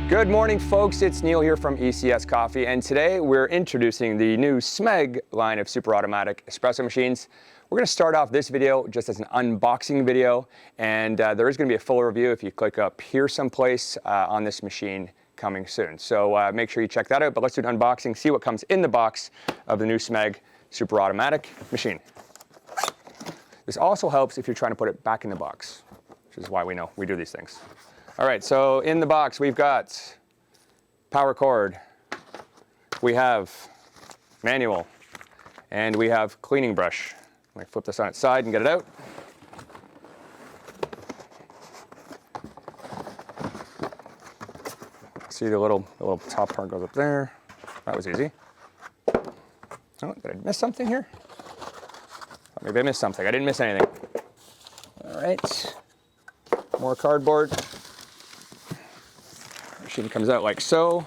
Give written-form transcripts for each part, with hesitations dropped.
Good morning, folks. It's Neil here from ECS Coffee, and today we're introducing the new Smeg line of super automatic espresso machines. We're going to start off this video just as an unboxing video, and there is going to be a full review if you click up here someplace on this machine coming soon. So make sure you check that out, but let's do an unboxing, see what comes in the box of the new Smeg super automatic machine. This also helps if you're trying to put it back in the box, which is why we know we do these things. All right, so in the box we've got power cord, we have manual, and we have cleaning brush. Let me flip this on its side and get it out. See the little top part goes up there. That was easy. Oh, did I miss something here? Oh, maybe I missed something. I didn't miss anything. All right, more cardboard. Machine comes out like so.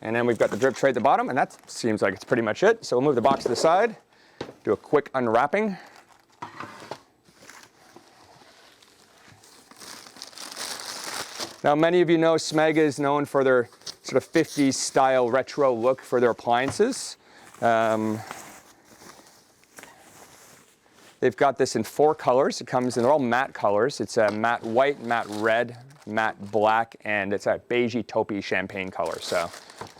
And then we've got the drip tray at the bottom, and that seems like it's pretty much it. So we'll move the box to the side, do a quick unwrapping. Now, many of you know Smeg is known for their sort of 50s style retro look for their appliances. They've got this in 4 colors. It comes in, they're all matte colors. It's a matte white, matte red, matte black, and it's a beigey taupey champagne color. So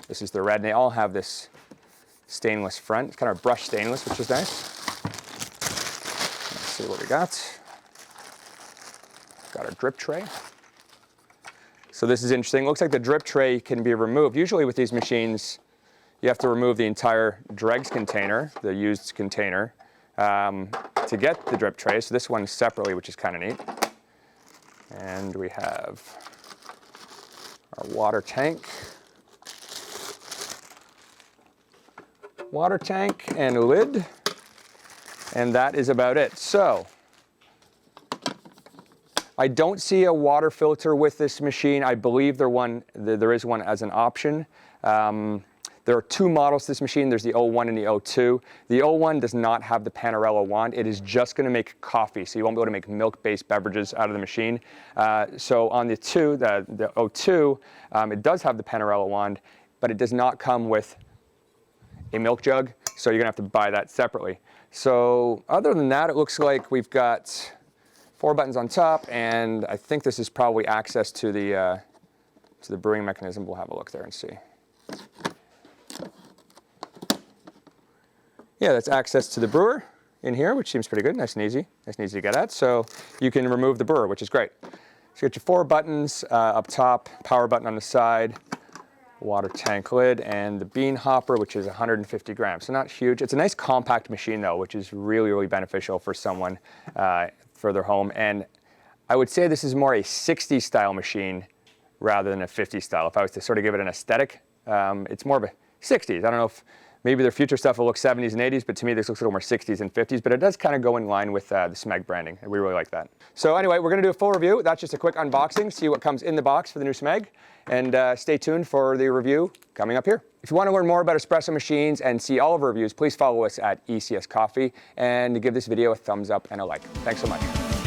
this is the red, and they all have this stainless front. It's kind of brushed stainless, which is nice. Let's see what we got. Got our drip tray. So this is interesting. Looks like the drip tray can be removed. Usually with these machines, you have to remove the entire dregs container, the used container, to get the drip tray. So this one separately, which is kind of neat. And we have our water tank and lid, and that is about it. So I don't see a water filter with this machine. I believe there is one as an option. There are 2 models to this machine. There's the 01 and the 02. The 01 does not have the Panarello wand. It is just going to make coffee, so you won't be able to make milk-based beverages out of the machine. So on the 02, it does have the Panarello wand, but it does not come with a milk jug, so you're going to have to buy that separately. So other than that, it looks like we've got 4 buttons on top, and I think this is probably access to the brewing mechanism. We'll have a look there and see. Yeah, that's access to the brewer in here, which seems pretty good. Nice and easy to get at. So you can remove the brewer, which is great. So you got your 4 buttons up top, power button on the side, water tank lid, and the bean hopper, which is 150 grams. So not huge. It's a nice compact machine though, which is really, really beneficial for someone for their home. And I would say this is more a 60s style machine rather than a 50s style. If I was to sort of give it an aesthetic, it's more of a 60s. I don't know if maybe their future stuff will look 70s and 80s, but to me this looks a little more 60s and 50s, but it does kind of go in line with the Smeg branding, and we really like that. So anyway, we're going to do a full review. That's just a quick unboxing, see what comes in the box for the new Smeg, and stay tuned for the review coming up here. If you want to learn more about espresso machines and see all of our reviews, please follow us at ECS Coffee, and give this video a thumbs up and a like. Thanks so much.